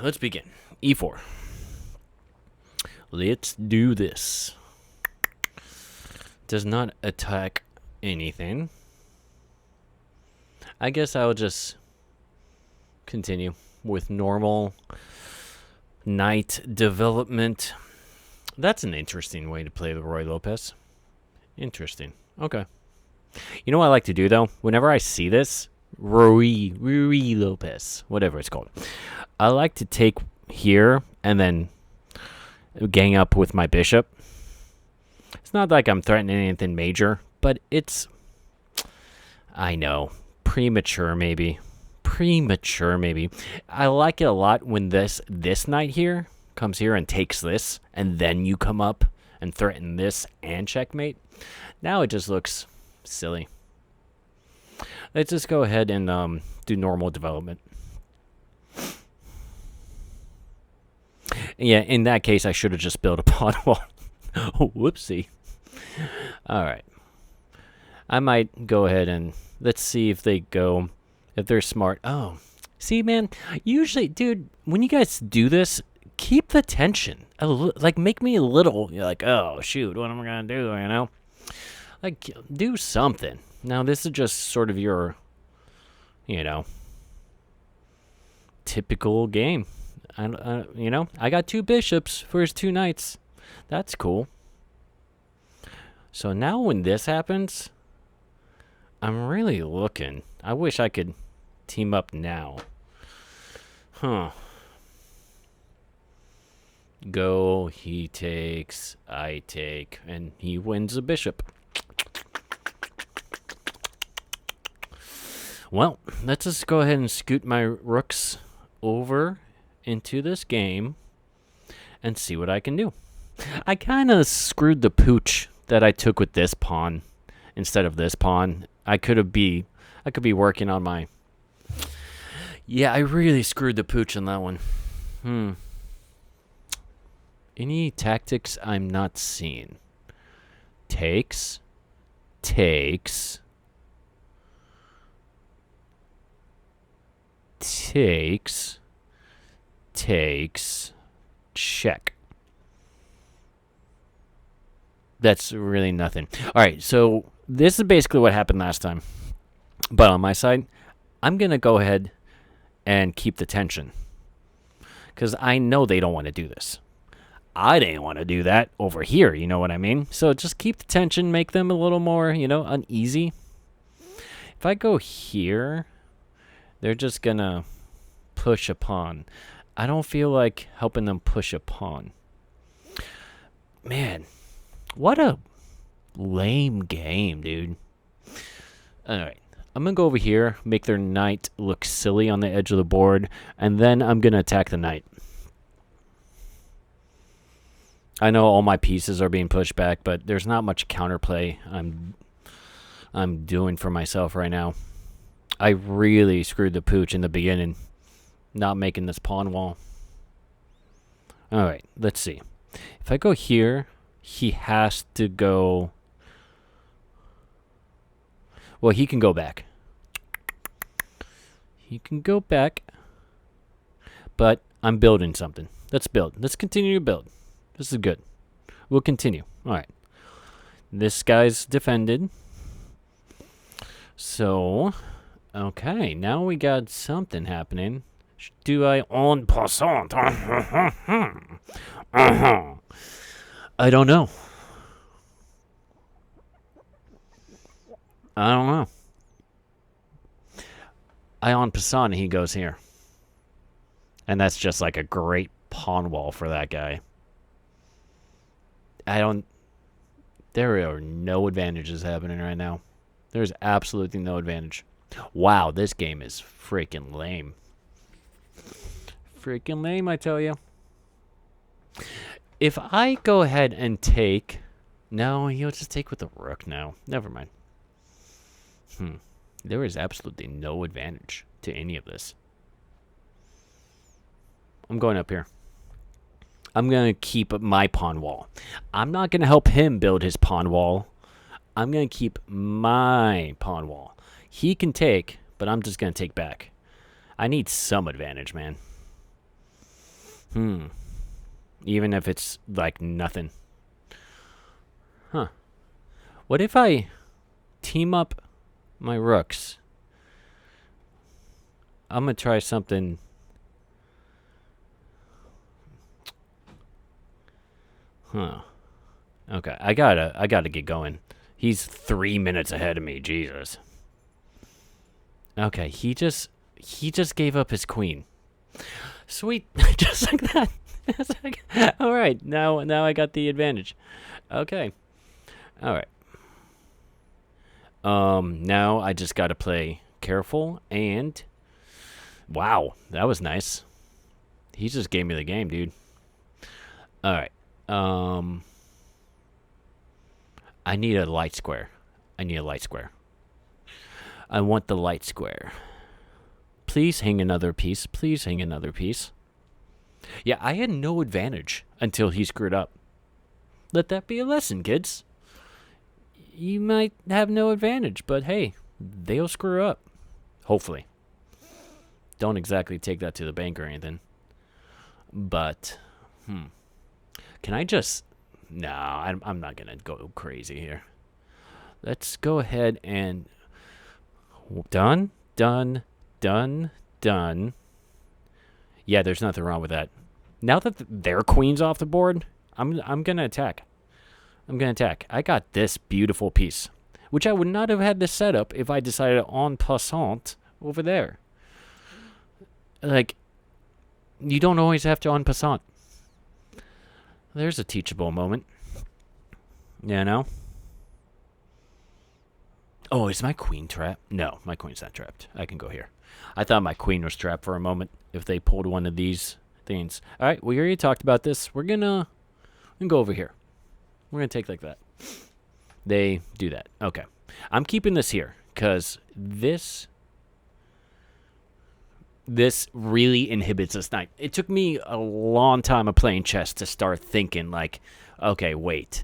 let's begin. E4. Let's do this. Does not attack anything. I guess I'll just continue with normal knight development. That's an interesting way to play the Roy Lopez. Interesting. Okay. You know what I like to do, though? Whenever I see this, Roy Lopez, whatever it's called, I like to take here and then gang up with my bishop. It's not like I'm threatening anything major, but it's, I know, premature maybe. I like it a lot when this knight here comes here and takes this, and then you come up and threaten this and checkmate. Now it just looks silly. Let's just go ahead and do normal development. Yeah, in that case, I should have just built a pawn wall. Oh, whoopsie. All right. I might go ahead and let's see if they go, if they're smart. Oh, see, man, usually, dude, when you guys do this, keep the tension. Like, make me a little, like, oh, shoot, what am I going to do, you know? Like, do something. Now, this is just sort of your, you know, typical game. You know, I got 2 bishops for his 2 knights. That's cool. So now when this happens, I'm really looking. I wish I could team up now. Huh. Go, he takes, I take, and he wins a bishop. Well, let's just go ahead and scoot my rooks over into this game and see what I can do. I kind of screwed the pooch that I took with this pawn instead of this pawn. I could be working on my... Yeah, I really screwed the pooch on that one. Any tactics I'm not seeing? Takes. Check. That's really nothing. All right, so this is basically what happened last time. But on my side, I'm going to go ahead and keep the tension. Because I know they don't want to do this. I didn't want to do that over here, you know what I mean? So just keep the tension, make them a little more, you know, uneasy. If I go here, they're just going to push a pawn. I don't feel like helping them push a pawn. Man, what a lame game, dude. All right. I'm going to go over here, make their knight look silly on the edge of the board, and then I'm going to attack the knight. I know all my pieces are being pushed back, but there's not much counterplay I'm doing for myself right now. I really screwed the pooch in the beginning, not making this pawn wall. All right, let's see. If I go here, he has to go... Well, he can go back. He can go back, but I'm building something. Let's build. Let's continue to build. This is good. We'll continue. All right. This guy's defended. So, okay. Now we got something happening. Do I en passant? I don't know. I en passant, he goes here. And that's just like a great pawn wall for that guy. There are no advantages happening right now. There's absolutely no advantage. Wow, this game is freaking lame. Freaking lame, I tell you. If I go ahead and take... No, he'll just take with the rook now. Never mind. There is absolutely no advantage to any of this. I'm going up here. I'm going to keep my pawn wall. I'm not going to help him build his pawn wall. I'm going to keep my pawn wall. He can take, but I'm just going to take back. I need some advantage, man. Even if it's like nothing. Huh. What if I team up my rooks? I'm gonna try something. Huh. Okay, I gotta get going. He's 3 minutes ahead of me. Jesus. Okay, he just gave up his queen. Sweet, just like that. All right, now I got the advantage. Okay, all right. Now I just gotta play careful and wow, that was nice. He just gave me the game, dude. All right. I need a light square. I want the light square. Please hang another piece. Yeah, I had no advantage until he screwed up. Let that be a lesson, kids. You might have no advantage, but hey, they'll screw up. Hopefully. Don't exactly take that to the bank or anything. But, can I just... No, I'm not going to go crazy here. Let's go ahead and... Done. Yeah, there's nothing wrong with that. Now that their queen's off the board, I'm going to attack. I got this beautiful piece, which I would not have had this set up if I decided en passant over there. Like, you don't always have to en passant. There's a teachable moment. You know? Oh, is my queen trapped? No, my queen's not trapped. I can go here. I thought my queen was trapped for a moment if they pulled one of these things. All right, we already talked about this. We're gonna go over here. We're going to take like that. They do that. Okay. I'm keeping this here because this really inhibits this knight. It took me a long time of playing chess to start thinking like, okay, wait.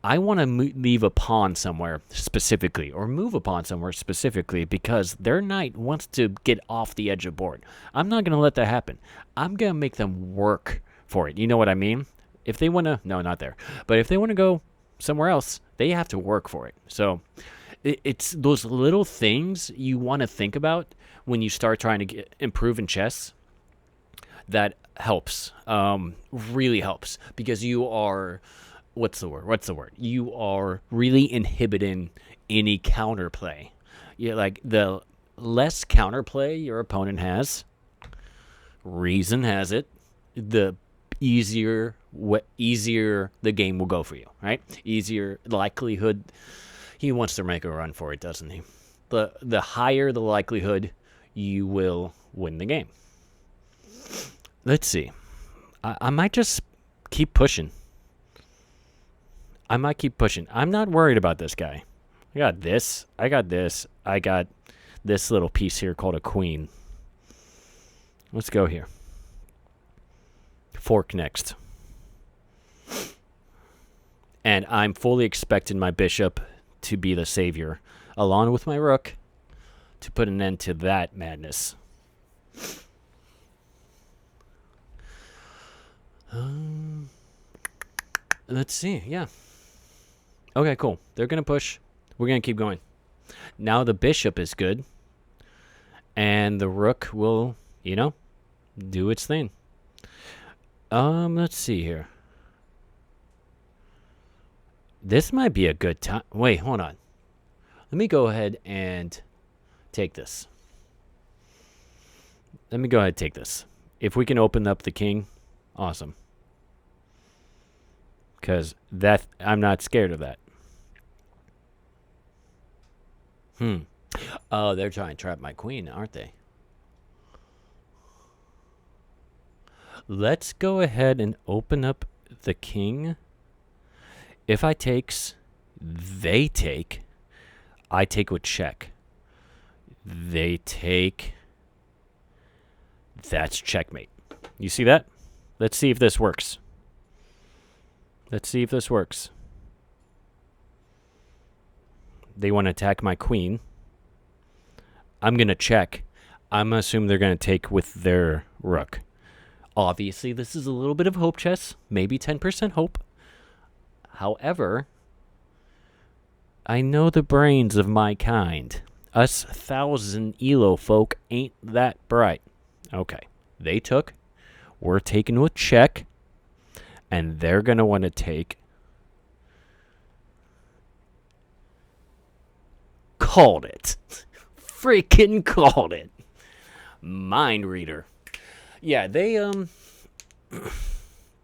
I want to leave a pawn somewhere specifically or move a pawn somewhere specifically because their knight wants to get off the edge of the board. I'm not going to let that happen. I'm going to make them work for it. You know what I mean? If they want to, no, not there. But if they want to go somewhere else, they have to work for it. So it's those little things you want to think about when you start trying to improve in chess. That helps, really helps, because you are, what's the word? You are really inhibiting any counterplay. Like the less counterplay your opponent has, reason has it, the easier the game will go for you, right? Easier likelihood. He wants to make a run for it, doesn't he? The higher the likelihood you will win the game. Let's see. I might just keep pushing. I'm not worried about this guy. I got this. I got this little piece here called a queen. Let's go here. Fork next. And I'm fully expecting my bishop to be the savior, along with my rook, to put an end to that madness. Let's see. Yeah. Okay, cool. They're going to push. We're going to keep going. Now the bishop is good. And the rook will, do its thing. Let's see here. This might be a good time. Wait, hold on. Let me go ahead and take this. If we can open up the king, awesome. Because I'm not scared of that. Oh, they're trying to trap my queen, aren't they? Let's go ahead and open up the king. If I takes, they take. I take with check. They take. That's checkmate. You see that? Let's see if this works. They want to attack my queen. I'm going to check. I'm going to assume they're going to take with their rook. Obviously, this is a little bit of hope chess, maybe 10% hope. However, I know the brains of my kind. Us 1000 elo folk ain't that bright. Okay, they took. We're taking with check. And they're going to want to take. Called it. Freaking called it. Mind reader. Yeah, they,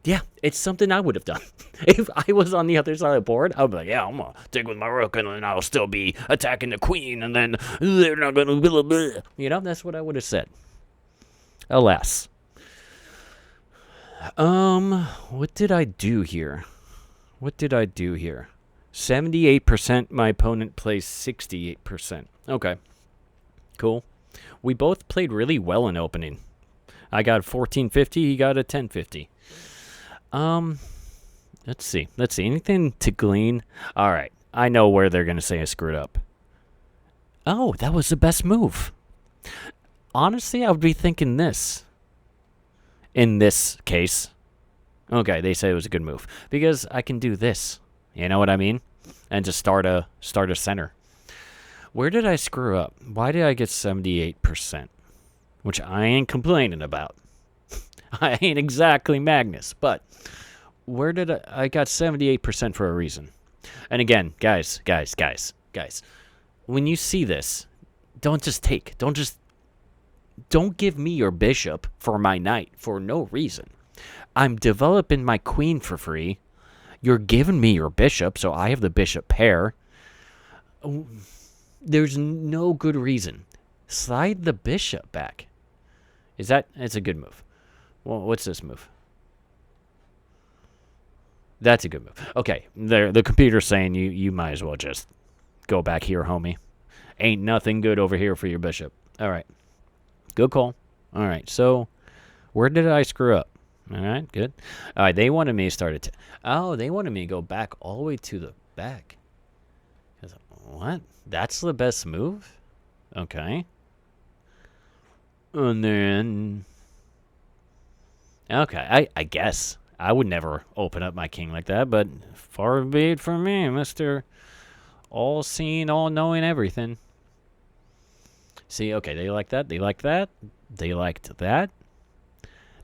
yeah, it's something I would have done. If I was on the other side of the board, I would be like, yeah, I'm going to dig with my rook, and then I'll still be attacking the queen, and then they're not going to blah, blah. You know, that's what I would have said. Alas. What did I do here? 78%, my opponent plays 68%. Okay. Cool. We both played really well in opening. I got 1450, he got a 1050. Let's see. Anything to glean? All right. I know where they're going to say I screwed up. Oh, that was the best move. Honestly, I would be thinking this. In this case. Okay, they say it was a good move. Because I can do this. You know what I mean? And just start a center. Where did I screw up? Why did I get 78%? Which I ain't complaining about. I ain't exactly Magnus, but where did I got 78% for a reason. And again, guys, when you see this, don't just take. Don't give me your bishop for my knight for no reason. I'm developing my queen for free. You're giving me your bishop, so I have the bishop pair. There's no good reason. Slide the bishop back. It's a good move. Well, what's this move? That's a good move. Okay, the computer's saying you might as well just go back here, homie. Ain't nothing good over here for your bishop. All right. Good call. All right, so where did I screw up? All right, good. All right, they wanted me to start it. They wanted me to go back all the way to the back. What? That's the best move? Okay. And then... Okay, I guess. I would never open up my king like that, but far be it from me, Mr. All-seeing, all-knowing everything. See, okay, they like that, they like that, they liked that,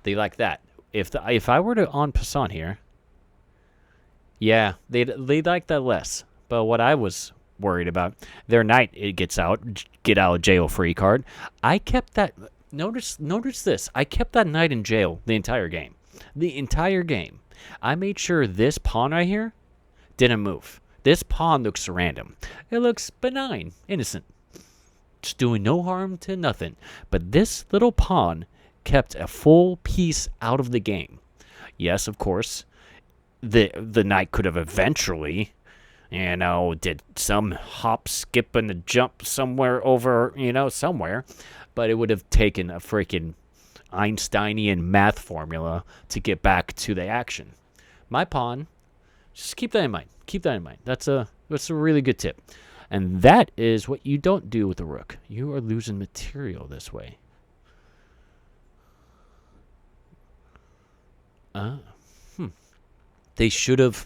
they like that. If I were to en passant here, yeah, they'd like that less. But what I was worried about, their knight, it gets out, get out of jail free card. I kept that, notice this, I kept that knight in jail the entire game. I made sure this pawn right here didn't move. This pawn looks random. It looks benign, innocent. Just doing no harm to nothing. But this little pawn kept a full piece out of the game. Yes, of course, the knight could have eventually, did some hop, skip, and a jump somewhere over, somewhere. But it would have taken a freaking Einsteinian math formula to get back to the action. My pawn, just keep that in mind. That's a really good tip. And that is what you don't do with the rook. You are losing material this way. They should have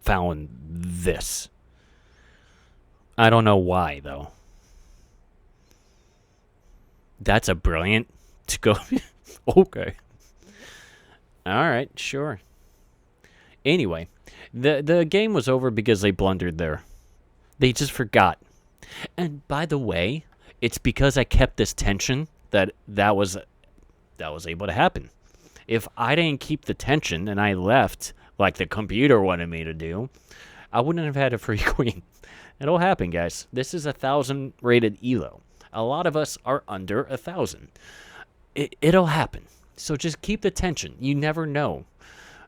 found this. I don't know why, though. That's a brilliant to go. Okay. All right, sure. Anyway, the game was over because they blundered there. They just forgot. And by the way, it's because I kept this tension that was able to happen. If I didn't keep the tension and I left like the computer wanted me to do, I wouldn't have had a free queen. It'll happen, guys. This is 1000 rated elo. A lot of us are under 1000. It'll happen. So just keep the tension. You never know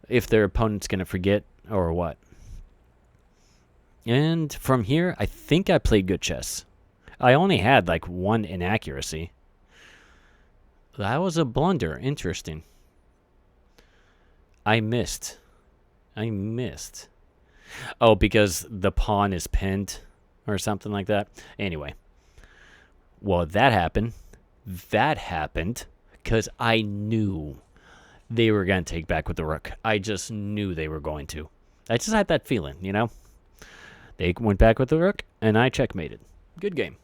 if their opponent's going to forget or what. And from here, I think I played good chess. I only had like one inaccuracy. That was a blunder. Interesting. I missed. Oh, because the pawn is pinned or something like that. Anyway. Well, that happened because I knew they were going to take back with the rook. I just knew they were going to. I just had that feeling, you know? They went back with the rook, and I checkmated. Good game.